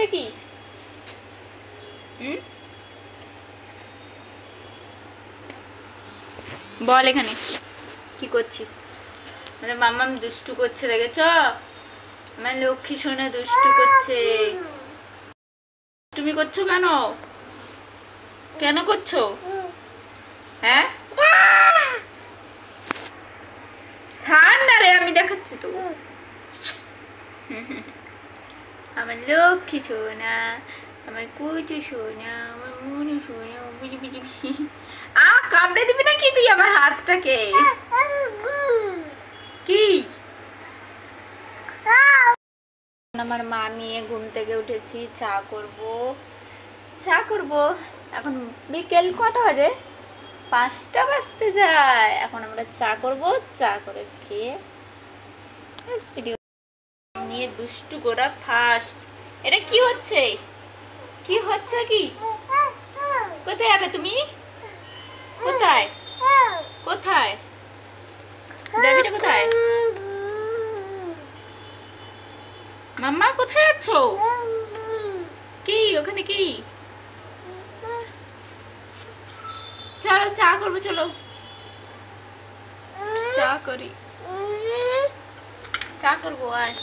এটা কি? বল এখানে কি করছিস? মানে মাম্মাম দুষ্টু করছে, দেখেছ? আমার লক্ষ্মী সোনা দুষ্টু করছে। তুমি করছো কেন? কেন করছো? হ্যাঁ, ছাড় না রে, আমি দেখাচ্ছি তো। আমার লক্ষ্মী সোনা, আমার কুচু সোনা, আমার মনু সোনা, বুঝি বুঝি। কামড়ে দিবি নাকি তুই আমার হাতটাকে? কি? আমার মা নিয়ে ঘুম থেকে উঠেছি, চা করব। এখন বিকেল কটা বাজে? 5টা বাজতে যায়। এখন আমরা চা করব, চা করে খেয়ে ভিডিও নিয়ে দুষ্টু করা ফার্স্ট। এটা কি হচ্ছে? কি হচ্ছে কি? কোথায় যাবে তুমি? কোথায় কোথায় যাবিটা? কোথায় মাম্মা? কোথায় যাচ্ছ? কি ওখানে কি? চলো চা করবো, চলো চা করি, চা করবো। আয়।